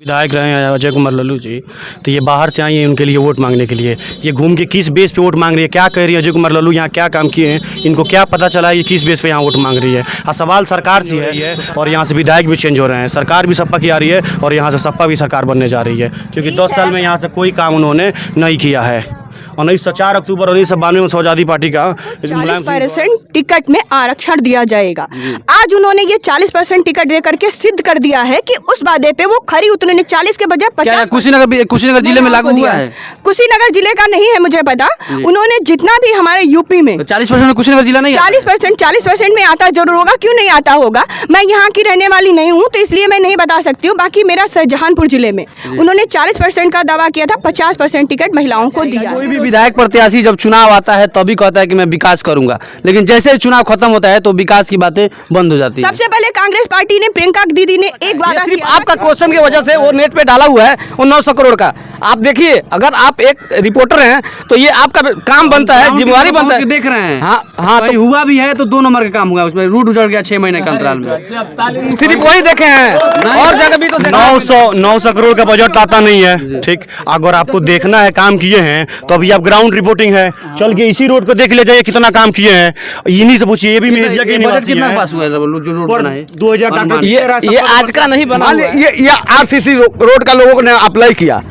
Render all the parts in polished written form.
विधायक रहे हैं अजय कुमार लल्लू जी, तो ये बाहर से आई हैं उनके लिए वोट मांगने के लिए। ये घूम के किस बेस पे वोट मांग रही है, क्या कह रही है अजय कुमार लल्लू यहाँ क्या काम किए हैं, इनको क्या पता चला है ये किस बेस पे यहाँ वोट मांग रही है। सवाल सरकार से है और यहाँ से विधायक भी चेंज हो रहे हैं, सरकार भी सपा की आ रही है और यहाँ से सपा भी सरकार बनने जा रही है, क्योंकि 10 साल में यहाँ से कोई काम उन्होंने नहीं किया है। 4 अक्टूबर 1992 में समाजवादी पार्टी का 40% टिकट में आरक्षण दिया जाएगा। आज उन्होंने ये 40% टिकट दे करके सिद्ध कर दिया है कि उस वादे पे वो खरी उतरने 40 के बजाय 50। कुशीनगर जिले में लागू हुआ है? कुशीनगर जिले का नहीं है मुझे पता। उन्होंने जितना भी हमारे यूपी में 40% में कुशीनगर जिला नहीं 40% में आता जरूर होगा, क्यों नहीं आता होगा। मैं यहाँ की रहने वाली नहीं हूँ तो इसलिए मैं नहीं बता सकती हूँ। बाकी मेरा शाहजहांपुर जिले में उन्होंने 40% का दावा किया था, 50% टिकट महिलाओं को दिया। विधायक प्रत्याशी जब चुनाव आता है तभी कहता है कि मैं विकास करूंगा, लेकिन जैसे ही चुनाव खत्म होता है तो विकास की बातें बंद हो जाती है। सबसे पहले कांग्रेस पार्टी ने, प्रियंका दीदी ने एक वादा किया। आपका क्वेश्चन की वजह से वो नेट पे डाला हुआ है वो 900 करोड़ का। आप देखिए, अगर आप एक रिपोर्टर हैं तो ये आपका काम बनता है, जिम्मेवारी बनता है। देख रहे हैं हाँ तो हुआ भी है तो 2 नंबर का काम हुआ, उसमें रूट उजड़ गया 6 महीने के अंतराल में। सिर्फ वही देखे हैं और जगह भी तो 900 करोड़ का बजट आता नहीं है। ठीक, अगर आपको देखना है काम किए हैं तो अभी आप ग्राउंड रिपोर्टिंग है, चल के इसी रोड को देख ले जाइए कितना काम किए हैं, इन्हीं से पूछिए। ये भी मेरी जगह निवासी कितना पास हुआ है जो रोड बना है? 2000 ये आज का नहीं बना। ये आरसीसी रोड का लोगों ने अप्लाई किया,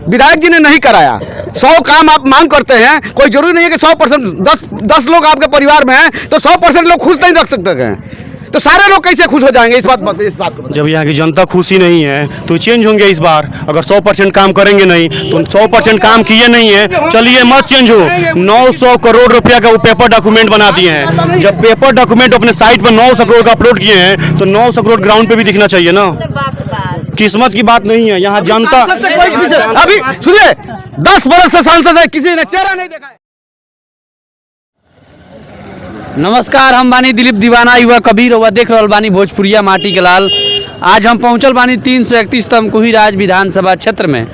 विधायक जी ने नहीं कराया। 100 काम आप मांग करते हैं, कोई जरूरी नहीं है कि 100% 10 लोग आपके परिवार में हैं तो 100% लोग खुश नहीं रख सकते हैं, तो सारे लोग कैसे खुश हो जाएंगे? इस बात को जब यहाँ की जनता खुशी नहीं है तो चेंज होंगे इस बार। अगर 100% काम करेंगे नहीं तो 100% काम किए नहीं है, चलिए मत चेंज हो। 900 करोड़ रुपया का वो पेपर डॉक्यूमेंट बना दिए हैं। जब पेपर डॉक्यूमेंट अपने साइट पर 900 करोड़ का अपलोड किए हैं तो 900 करोड़ ग्राउंड पे भी दिखना चाहिए ना। किस्मत की बात नहीं है, यहाँ जनता अभी सुनिए, 10 बरस से सांसद है, किसी ने चेहरा नहीं देखा है। नमस्कार, हम बानी दिलीप दीवाना, युवा कबीर हुआ देख रहल बानी भोजपुरिया माटी के लाल। आज हम पहुंचल बानी 331 तमकुही राज विधानसभा क्षेत्र में,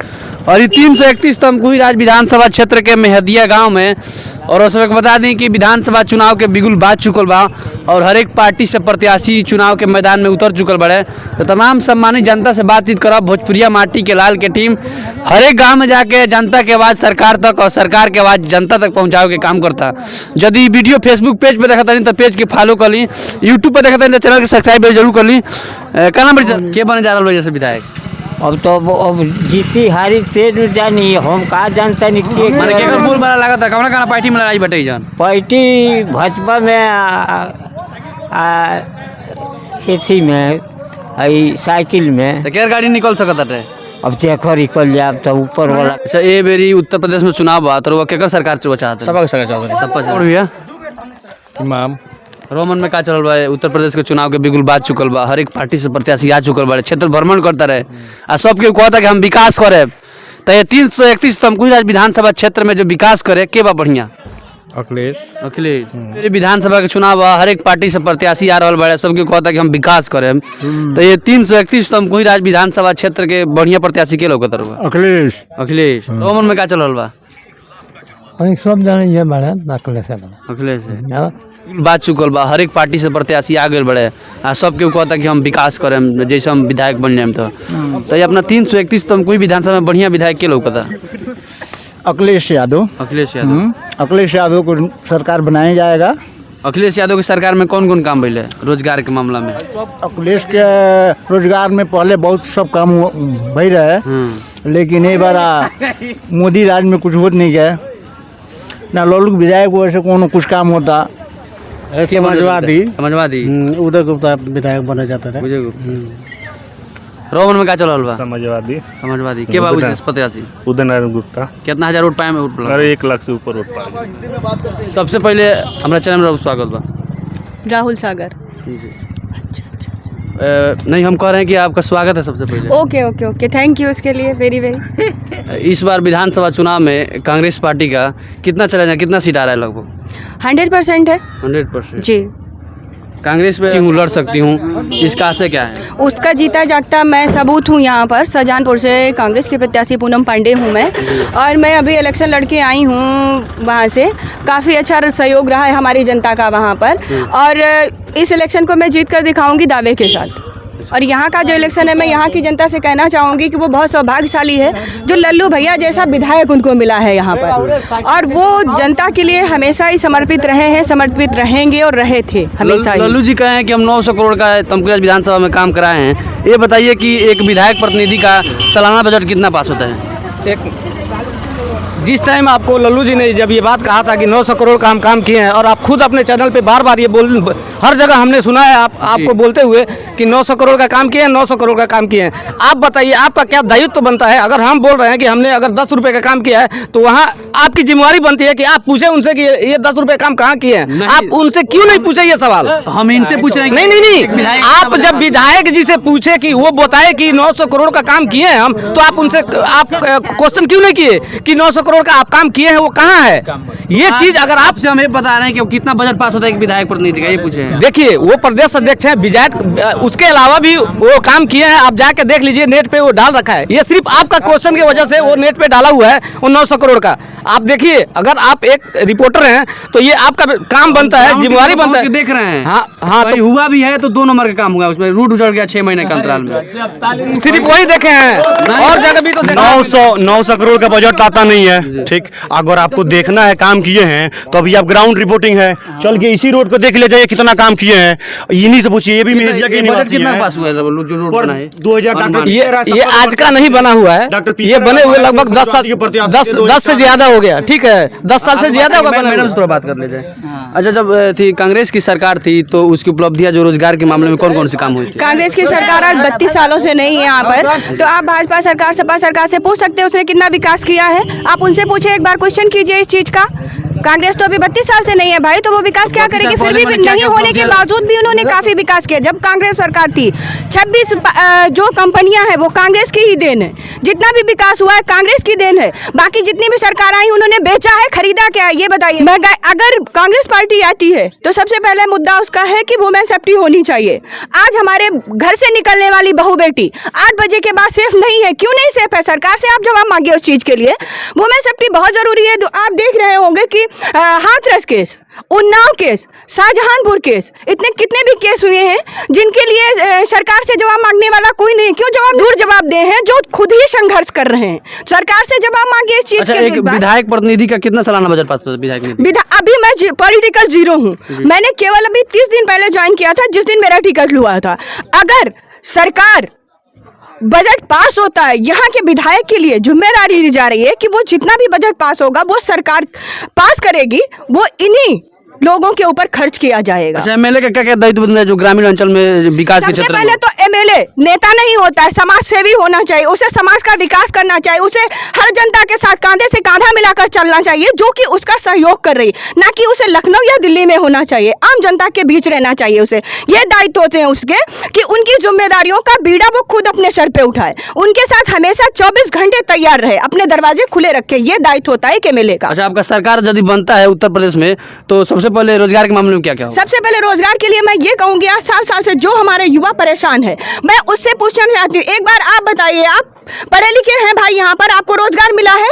और ये 331 तमकुही राज विधानसभा क्षेत्र के मेहदिया गांव में। और उस वक्त बता दें कि विधानसभा चुनाव के बिगुल बाज चुकल बा और हर एक पार्टी से प्रत्याशी चुनाव के मैदान में उतर चुकल बड़े। तो तमाम सम्मानित जनता से बातचीत करब। भोजपुरिया माटी के लाल के टीम हर एक गांव में जाके जनता के आवाज़ सरकार तक और सरकार के आवाज़ जनता तक पहुँचावे के काम करता। यदि वीडियो फेसबुक पेज पर देखा नहीं तो पेज के फॉलो कर ली, यूट्यूब पर देखा नहीं तो चैनल के सब्सक्राइब जरूर कर ली। क्या नाम के बने जा रहा है जैसे विधायक? अब तो अब जीती हारी से जानी हम का जानता नहीं के माने केकर बोल बड़ा लागत है, कौन पार्टी में लड़ाई बटे जान? पार्टी भाजपा में एसी में आई साइकिल में तो केर गाड़ी निकल सकता है? अब देखो निकल जाए तो ऊपर वाला। अच्छा, ये मेरी उत्तर प्रदेश में चुनाव हुआ तो वो केकर सरकार चाहते? सबका सरकार चाहते हैं। सबका भैया इमाम रोमन में का चल बा? उत्तर प्रदेश के चुनाव के बिगुल बात चुकल बा, हर एक पार्टी से प्रत्याशी आ चुकल बा, क्षेत्र भ्रमण करता रहे आ सबके कहता कि हम विकास करे। तो ये 331 तमकुही राज विधानसभा क्षेत्र में जो विकास करे के बा बढ़िया? अखिलेश मेरे विधानसभा के चुनाव हर एक पार्टी से प्रत्याशी आ रहा बड़े, सबके कहता कि हम विकास करें। तो ये 331 तमकुही राज विधानसभा क्षेत्र के बढ़िया प्रत्याशी के लोग अखिलेश रोमन में का चल बा? सब जाने अखिलेश बात चुकल बा, हर एक पार्टी से प्रत्याशी आगे बढ़े आ सबके कहता कि हम विकास करें जैसे हम विधायक बन जाए। तो ये अपना 331 तमकुही विधानसभा में बढ़िया विधायक के लोग कहता? अखिलेश यादव अखिलेश यादव को सरकार बनाया जाएगा। अखिलेश यादव की सरकार में कौन कौन काम भइले रोजगार के मामला में? अखिलेश के रोजगार में पहले बहुत सब काम भई रहे, लेकिन ये बार मोदी राज में कुछ होत नहीं गया ना। लल्लू विधायक वैसे कौन कुछ काम होता, समाजवादी उदय गुप्ता विधायक बना जाता था। रोमन में का चल बा? समाजवादी के बाबू प्रत्याशी उदय नारायण गुप्ता। कितना हजार वोट पाए में? अरे 1 लाख से ऊपर वोट पाए। सबसे पहले हमारा चैनल में स्वागत बा। राहुल सागर। नहीं, हम कह रहे हैं कि आपका स्वागत है सबसे पहले। ओके, थैंक यू उसके लिए, वेरी वेरी। इस बार विधानसभा चुनाव में कांग्रेस पार्टी का कितना चला जाए, कितना सीट आ रहा है? लगभग 100% है। 100% जी। कांग्रेस पे लड़ सकती हूँ, इसका आशय क्या है? उसका जीता जागता मैं सबूत हूँ। यहाँ पर शाहजहांपुर से कांग्रेस के प्रत्याशी पूनम पांडे हूँ मैं, और मैं अभी इलेक्शन लड़के आई हूँ वहाँ से। काफ़ी अच्छा सहयोग रहा है हमारी जनता का वहाँ पर, और इस इलेक्शन को मैं जीत कर दिखाऊंगी दावे के साथ। और यहाँ का जो इलेक्शन है, मैं यहाँ की जनता से कहना चाहूँगी कि वो बहुत सौभाग्यशाली है जो लल्लू भैया जैसा विधायक उनको मिला है यहाँ पर, और वो जनता के लिए हमेशा ही समर्पित रहे हैं, समर्पित रहेंगे और रहे थे हमेशा ही। लल्लू जी कहे हैं कि हम 900 करोड़ का तमकुहीराज विधानसभा में काम कराए हैं। ये बताइए कि एक विधायक प्रतिनिधि का सालाना बजट कितना पास होता है? जिस टाइम आपको लल्लू जी ने जब ये बात कहा था कि 900 करोड़ का हम काम किए हैं, और आप खुद अपने चैनल पे बार बार ये हर जगह हमने सुना है आपको बोलते हुए कि 900 करोड़ का काम किए हैं, 900 करोड़ का काम किए हैं। आप बताइए आपका क्या दायित्व बनता है? अगर हम बोल रहे हैं कि हमने अगर 10 रुपये का काम किया है तो वहाँ आपकी जिम्मेवारी बनती है कि आप पूछे उनसे कि ये 10 रुपये काम कहाँ किए हैं। आप उनसे क्यों नहीं पूछे ये सवाल? हम इनसे पूछ रहे हैं। नहीं, आप जब विधायक जी से पूछे कि वो बताए कि 900 करोड़ का काम किए हैं हम, तो आप उनसे आप क्वेश्चन क्यों नहीं किए कि 900 करोड़ का आप काम किए हैं वो कहाँ है? ये चीज अगर आपसे हम ये बता रहे हैं कि कितना बजट पास होता है एक विधायक प्रतिनिधि का, ये पूछे हैं। देखिए वो प्रदेश अध्यक्ष हैं विधायक, उसके अलावा भी वो काम किए हैं। आप जाके देख लीजिए, नेट पे वो डाल रखा है। ये सिर्फ आपका क्वेश्चन की वजह से वो नेट पे डाला हुआ है वो 900 करोड़ का। आप देखिए, अगर आप एक रिपोर्टर हैं तो ये आपका काम बनता है, जिम्मेवारी बनता है। देख रहे हैं। हाँ तो हुआ भी है तो 2 नंबर का काम हुआ, उसमें रूट उजड़ गया 6 महीने के अंतराल में। सिर्फ वही देखे हैं, और जगह भी तो 900 करोड़ का बजट आता नहीं है। ठीक, अगर आपको देखना है काम किए हैं तो अभी आप ग्राउंड रिपोर्टिंग है, चल के इसी रोड को देख ले जाइए कितना काम किए हैं, इन्हीं से पूछिए। ये भी मीडिया के निवासी कितना हैं। पास हुआ है जो रोड बना है? 2000 ये आज का नहीं बना हुआ है, ये बने हुए लगभग 10 से ज्यादा हो गया। ठीक है, 10 साल से ज्यादा होगा। मैडम से थोड़ा बात कर ले जाए। अच्छा, जब थी कांग्रेस की सरकार थी तो उसकी उपलब्धियां जो रोजगार के मामले में कौन कौन से काम हुए थे? कांग्रेस की सरकार आज 32 सालों से नहीं है यहाँ पर, तो आप भाजपा सरकार, सपा सरकार से पूछ सकते हैं उसने कितना विकास किया है। आप उनसे पूछे, एक बार क्वेश्चन कीजिए इस चीज का। कांग्रेस तो अभी 32 साल से नहीं है भाई, तो वो विकास क्या करेगी? फिर भी नहीं होने के बावजूद भी उन्होंने काफी विकास किया। जब कांग्रेस सरकार थी 26 जो कंपनियां हैं वो कांग्रेस की ही देन है। जितना भी विकास हुआ है कांग्रेस की देन है। बाकी जितनी भी सरकार आई उन्होंने बेचा है, खरीदा क्या है ये बताइए। अगर कांग्रेस पार्टी आती है तो सबसे पहले मुद्दा उसका है कि वुमेन सेफ्टी होनी चाहिए। आज हमारे घर से निकलने वाली बहू बेटी 8 बजे के बाद सेफ नहीं है। क्यों नहीं सेफ है? सरकार से आप जवाब मांगिए उस चीज के लिए। वुमेन सेफ्टी बहुत जरूरी है। आप देख रहे होंगे कि Hathras case, Unnao case, Shahjahanpur case, इतने कितने भी केस हुए हैं जिनके लिए सरकार से जवाब मांगने वाला कोई नहीं। क्यों जवाब दे हैं जो खुद ही संघर्ष कर रहे हैं। सरकार से जवाब मांगिए इस चीज अच्छा, के एक विधायक प्रतिनिधि का कितना सालाना बजट पास होता है? विधायक अभी मैं पॉलिटिकल जीरो हूँ। मैंने केवल अभी 30 दिन पहले ज्वाइन किया था, जिस दिन मेरा टिकट हुआ था। अगर सरकार बजट पास होता है, यहाँ के विधायक के लिए जिम्मेदारी ली जा रही है कि वो जितना भी बजट पास होगा वो सरकार पास करेगी, वो इन्हीं लोगों के ऊपर खर्च किया जाएगा। अच्छा, एमएलए का क्या क्या दायित्व बनता है जो ग्रामीण अंचल में विकास के क्षेत्र में? पहले तो एमएलए नेता नहीं होता है, समाज सेवी होना चाहिए। उसे समाज का विकास करना चाहिए, उसे हर जनता के साथ कांधे से कांधा मिलाकर चलना चाहिए जो कि उसका सहयोग कर रही, ना कि उसे लखनऊ या दिल्ली में होना चाहिए। आम जनता के बीच रहना चाहिए उसे। ये दायित्व होते हैं उसके कि उनकी जिम्मेदारियों का बीड़ा वो खुद अपने सर पे उठाए, उनके साथ हमेशा 24 घंटे तैयार रहे, अपने दरवाजे खुले रखे। ये दायित्व होता है एमएलए का। अच्छा, आपका सरकार यदि बनता है उत्तर प्रदेश में तो सबसे पहले रोजगार के मामले में क्या क्या होगा? सबसे पहले रोजगार के लिए मैं ये कहूंगी, आज साल से जो हमारे युवा परेशान है, मैं उससे पूछना चाहती हूँ, एक बार आप बताइए, आप पढ़े लिखे हैं भाई, यहाँ पर आपको रोजगार मिला है?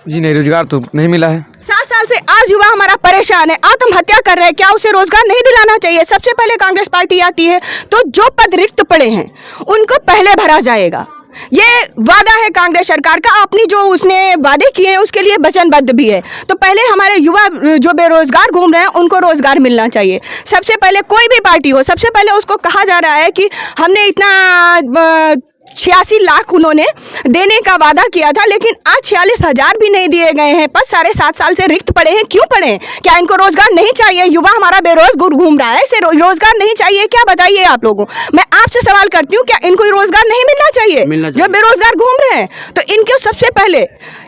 जी नहीं, रोजगार तो नहीं मिला है। 7 साल से आज युवा हमारा परेशान है, आत्महत्या कर रहे हैं। क्या उसे रोजगार नहीं दिलाना चाहिए? सबसे पहले कांग्रेस पार्टी आती है तो जो पद रिक्त पड़े हैं उनको पहले भरा जाएगा। ये वादा है कांग्रेस सरकार का, अपनी जो उसने वादे किए हैं उसके लिए वचनबद्ध भी है। तो पहले हमारे युवा जो बेरोजगार घूम रहे हैं उनको रोजगार मिलना चाहिए। सबसे पहले कोई भी पार्टी हो, सबसे पहले उसको कहा जा रहा है कि हमने इतना 86 लाख उन्होंने देने का वादा किया था, लेकिन आज 46,000 भी नहीं दिए गए हैं। पद 7.5 साल से रिक्त पड़े हैं। क्यों पड़े हैं? क्या इनको रोजगार नहीं चाहिए? युवा हमारा बेरोजगार घूम रहा है, इसे रोजगार नहीं चाहिए क्या? बताइए आप लोगों। मैं आपसे सवाल करती हूँ, क्या इनको रोजगार नहीं मिलना चाहिए? जो बेरोजगार घूम रहे हैं, तो इनको सबसे पहले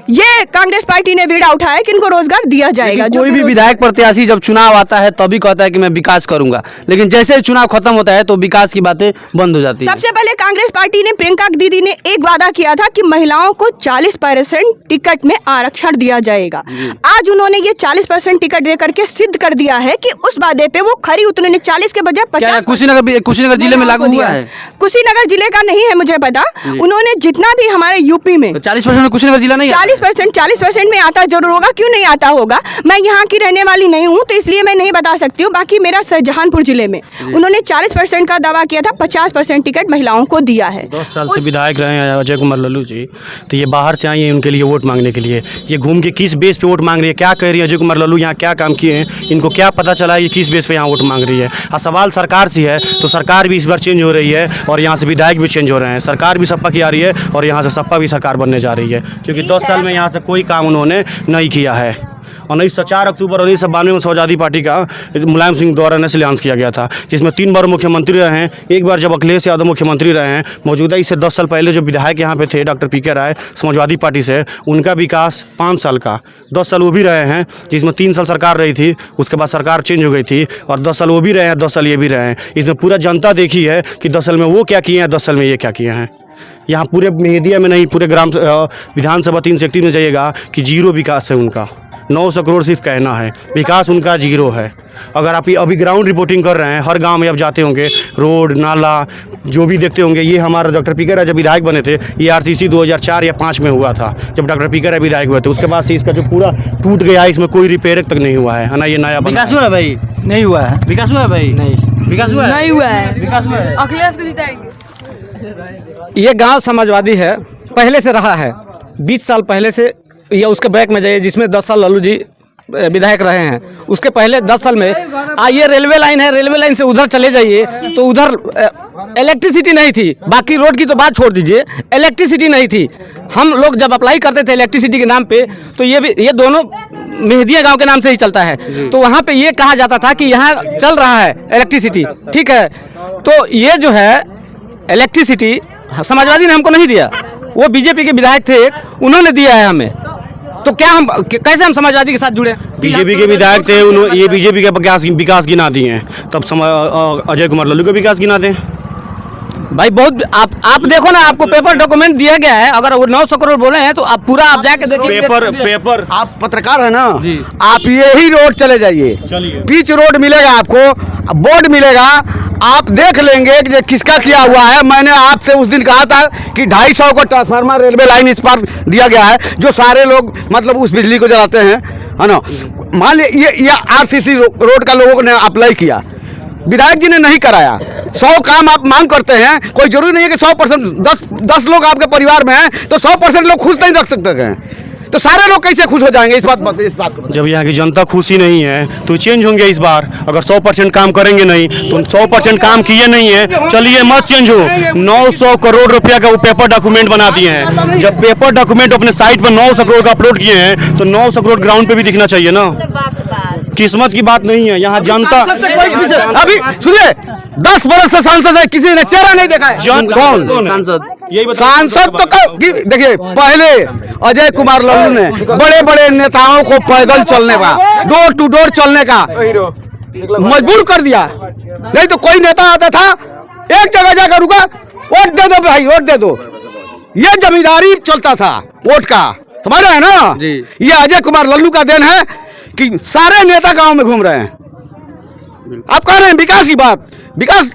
ये कांग्रेस पार्टी ने बीड़ा उठाया कि इनको रोजगार दिया जाएगा। कोई भी विधायक प्रत्याशी जब चुनाव आता है तभी कहता है कि मैं विकास करूंगा, लेकिन जैसे ही चुनाव खत्म होता है तो विकास की बातें बंद हो जाती है। सबसे पहले कांग्रेस पार्टी ने, प्रियंका दीदी ने एक वादा किया था कि महिलाओं को 40% टिकट में आरक्षण दिया जाएगा। आज उन्होंने ये 40% टिकट दे करके सिद्ध कर दिया है कि उस वादे पे वो खरी उन्होंने 40 के बजाय 50। कुशीनगर जिले में लागू हुआ है? कुशीनगर जिले का नहीं है मुझे पता। उन्होंने जितना भी हमारे यूपी में 40% कुशीनगर जिला नहीं, 40 30% 40% में आता जरूर होगा, क्यों नहीं आता होगा। मैं यहाँ की रहने वाली नहीं हूँ तो इसलिए मैं नहीं बता सकती हूँ। बाकी मेरा शाहजहांपुर जिले में उन्होंने 40% का दावा किया था, 50% टिकट महिलाओं को दिया है। 10 साल से विधायक रहे हैं अजय कुमार लल्लू जी, तो ये बाहर से आई हैं उनके लिए वोट मांगने के लिए। ये घूम के किस बेस पे वोट मांग रही है, क्या कह रही है अजय कुमार लल्लू यहाँ क्या काम किए हैं, इनको क्या पता चला ये किस बेस पे यहाँ वोट मांग रही है। और सवाल सरकार से है तो सरकार भी इस बार चेंज हो रही है और यहाँ से विधायक भी चेंज हो रहे हैं। सरकार भी सपा की आ रही है और यहाँ से सपा भी सरकार बनने जा रही है, क्योंकि 10 साल में यहाँ से कोई काम उन्होंने नहीं किया है। 4 अक्टूबर 1992 में समाजवादी पार्टी का मुलायम सिंह द्वारा नेशनल अलायंस किया गया था, जिसमें 3 बार मुख्यमंत्री रहे हैं। एक बार जब अखिलेश यादव मुख्यमंत्री रहे हैं, मौजूदा इससे 10 साल पहले जो विधायक यहाँ पे थे डॉक्टर पी के राय समाजवादी पार्टी से, उनका विकास 5 साल का 10 साल वो भी रहे हैं, जिसमें 3 साल सरकार रही थी, उसके बाद सरकार चेंज हो गई थी और 10 साल वो भी रहे हैं, 10 साल ये भी रहे हैं। इसमें पूरा जनता देखी है कि 10 साल में वो क्या किए हैं, 10 साल में ये क्या किए हैं। यहाँ पूरे मीडिया में नहीं, पूरे ग्राम विधानसभा 331 में जाइएगा कि जीरो विकास है उनका। 900 करोड़ सिर्फ कहना है, विकास उनका जीरो है। अगर आप अभी ग्राउंड रिपोर्टिंग कर रहे हैं, हर गांव में आप जाते होंगे, रोड नाला जो भी देखते होंगे। ये हमारा डॉक्टर पी के राय जब विधायक बने थे, ये आरसीसी 2004 या 5 में हुआ था, जब डॉक्टर पी के राय विधायक हुए थे। उसके बाद से इसका जो पूरा टूट गया, इसमें कोई रिपेयर तक नहीं हुआ है ना। ये नया विकास हुआ है भाई? नहीं हुआ है। विकास हुआ है भाई? नहीं विकास हुआ है, नहीं हुआ है। विकास हुआ है। अखिलेश को जिताएंगे। ये गांव समाजवादी है, पहले से रहा है, 20 साल पहले से। या उसके बैक में जाइए जिसमें 10 साल लल्लू जी विधायक रहे हैं, उसके पहले 10 साल में ये रेलवे लाइन है, रेलवे लाइन से उधर चले जाइए तो उधर इलेक्ट्रिसिटी नहीं थी। बाकी रोड की तो बात छोड़ दीजिए, इलेक्ट्रिसिटी नहीं थी। हम लोग जब अप्लाई करते थे इलेक्ट्रिसिटी के नाम पे, तो ये दोनों मेहदिया गांव के नाम से ही चलता है, तो वहाँ पे ये कहा जाता था कि यहाँ चल रहा है इलेक्ट्रिसिटी, ठीक है। तो ये जो है इलेक्ट्रिसिटी समाजवादी ने हमको नहीं दिया, वो बीजेपी के विधायक थे, उन्होंने दिया है हमें। तो क्या हम कैसे हम समाजवादी के साथ जुड़े? बीजेपी के विधायक थे, उन्होंने ये बीजेपी के विकास गिना दिए हैं, तब अजय कुमार लल्लू के विकास गिना दें भाई। बहुत आप देखो ना, आपको पेपर डॉक्यूमेंट दिया गया है। अगर वो 900 करोड़ बोले हैं तो आप पूरा आप जाके देखिए। पेपर आप पत्रकार है ना जी, आप यही रोड चले जाइए, पिच रोड मिलेगा आपको, बोर्ड मिलेगा, आप देख लेंगे कि ये किसका किया हुआ है। मैंने आपसे उस दिन कहा था कि 250 को ट्रांसफार्मर रेलवे लाइन इस पर दिया गया है, जो सारे लोग मतलब उस बिजली को जलाते हैं, है ना। मान लीजिए ये आरसीसी रोड का लोगों ने अप्लाई किया, विधायक जी ने नहीं कराया। 100 काम आप मांग करते हैं, कोई जरूरी नहीं है कि 100% 10 लोग आपके परिवार में हैं तो 100% लोग खुश नहीं रख सकते हैं, तो सारे लोग कैसे खुश हो जाएंगे? इस बात को जब यहाँ की जनता खुशी नहीं है तो चेंज होंगे इस बार। अगर 100% काम करेंगे नहीं तो 100% काम किए नहीं है, चलिए मत चेंज हो। 900 करोड़ रुपया का वो पेपर डॉक्यूमेंट बना दिए हैं। जब पेपर डॉक्यूमेंट अपने साइट पर 900 करोड़ का अपलोड किए हैं तो 900 करोड़ ग्राउंड पे भी दिखना चाहिए ना। किस्मत की बात नहीं है, यहाँ जनता अभी सुनिए, 10 बरस से सांसद है, किसी ने चेहरा नहीं देखा है। कौन सांसद? सांसद तो देखिए, पहले अजय कुमार लल्लू ने बड़े बड़े नेताओं को पैदल चलने का, डोर टू डोर चलने का मजबूर कर दिया। नहीं तो कोई नेता आता था, एक जगह जाकर रुका, वोट दे दो भाई, वोट दे दो। ये जमींदारी चलता था वोट का, समझ रहे हैं ना जी। ये अजय कुमार लल्लू का देन है कि सारे नेता गांव में घूम रहे हैं। आप कह रहे हैं विकास की बात, विकास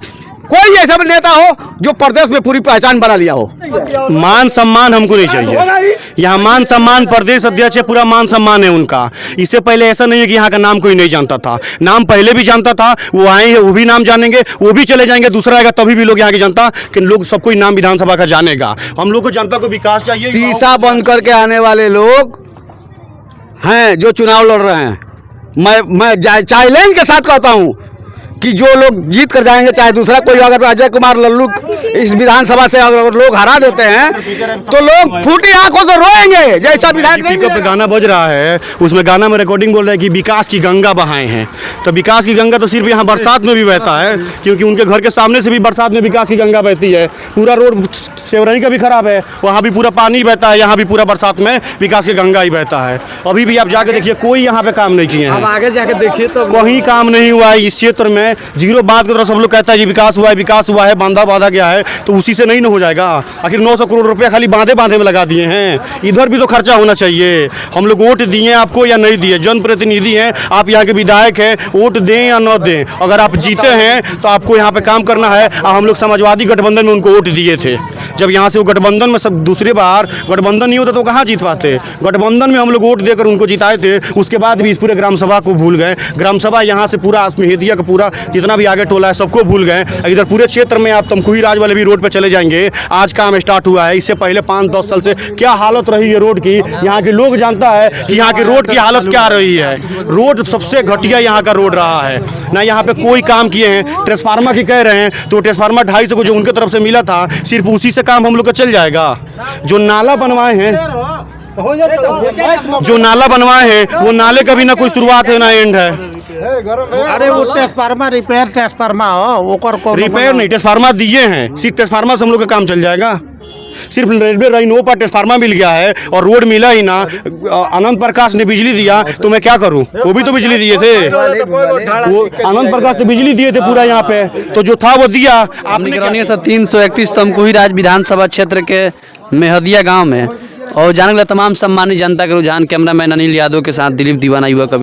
कोई ऐसा नेता हो जो प्रदेश में पूरी पहचान बना लिया हो। मान सम्मान हमको नहीं चाहिए, यहाँ मान सम्मान प्रदेश अध्यक्ष है, पूरा मान सम्मान है उनका। इससे पहले ऐसा नहीं है कि यहाँ का नाम कोई नहीं जानता था, नाम पहले भी जानता था। वो आए हैं, वो भी नाम जानेंगे, वो भी चले जाएंगे, दूसरा आएगा तभी भी लोग यहाँ की जनता कि लोग सब कोई नाम विधानसभा का जानेगा। हम लोग को जनता को विकास चाहिए। शीशा बंद करके आने वाले लोग हैं जो चुनाव लड़ रहे हैं। मैं चैलेंज के साथ कहता हूँ कि जो लोग जीत कर जाएंगे, चाहे दूसरा कोई, अगर अजय कुमार लल्लू इस विधानसभा से अगर लोग हरा देते हैं तो लोग फूटी आंखों से रोएंगे, जैसा विधायक नहीं पे गाना बज रहा है, उसमें गाना में रिकॉर्डिंग बोल रहे हैं कि विकास की गंगा बहाए हैं। तो विकास की गंगा तो सिर्फ यहाँ बरसात में भी बहता है, क्योंकि उनके घर के सामने से भी बरसात में विकास की गंगा बहती है। पूरा रोड सेवरही का भी खराब है, वहाँ भी पूरा पानी बहता है, यहाँ भी पूरा बरसात में विकास की गंगा ही बहता है। अभी भी आप जाके देखिए, कोई यहाँ पे काम नहीं किए हैं। आगे जाके देखिए तो कहीं काम नहीं हुआ है इस क्षेत्र में। हैं, जीरो बात की तरह सब लोग कहता है कि विकास हुआ है, बांधा गया है, तो उसी से नहीं न हो जाएगा। आखिर 900 करोड़ रुपया खाली बांधे में लगा दिए हैं, इधर भी तो खर्चा होना चाहिए। हम लोग वोट दिए आपको या नहीं दिए, जनप्रतिनिधि हैं आप, यहाँ के विधायक हैं, वोट दें या न दें, अगर आप जीते हैं तो आपको यहाँ पे काम करना है। हम लोग समाजवादी गठबंधन में उनको वोट दिए थे, जब यहाँ से वो गठबंधन में सब दूसरे बार गठबंधन नहीं होता तो कहाँ जीत पाते। गठबंधन में हम लोग वोट देकर उनको जिताए थे, उसके बाद भी इस पूरे ग्राम सभा को भूल गए। ग्राम सभा यहाँ से पूरा मेहदिया का पूरा जितना भी आगे टोला है सबको भूल गए। इधर पूरे क्षेत्र में आप तमकुही राज वाले भी रोड पर चले जाएंगे, आज काम स्टार्ट हुआ है। इससे पहले 5-10 साल से क्या हालत रही है रोड की, यहाँ के लोग जानता है कि यहाँ की रोड की हालत क्या रही है। रोड सबसे घटिया यहाँ का रोड रहा है ना, यहाँ पे कोई काम किए हैं। ट्रांसफार्मर की कह रहे हैं तो ट्रांसफार्मर 250 को जो उनके तरफ से मिला था, सिर्फ उसी से काम हम लोग का चल जाएगा। जो नाला बनवाए हैं वो नाले का भी ना कोई शुरुआत है ना एंड है। अरे वो ट्रांसफार्मर रिपेयर ट्रांसफार्मर हो, वो रिपेयर नहीं, ट्रांसफार्मर दिए हैं, सिर्फ ट्रांसफार्मर से हम लोग का काम चल जाएगा। सिर्फ रेलवे लाइन पर ट्रांसफार्मर मिल गया है और रोड मिला ही ना। आनंद प्रकाश ने बिजली दिया तो मैं क्या करूं, वो भी तो बिजली दिए थे, वो आनंद प्रकाश तो बिजली दिए थे पूरा यहाँ पे, तो जो था वो दिया आपने। 331 तमकुही राज विधानसभा क्षेत्र के मेहदिया गांव में और जाने के लिए तमाम सम्मानित जनता के रुझान। कैमरामैन अनिल यादव के साथ दिलीप दीवाना, युवा कबीर।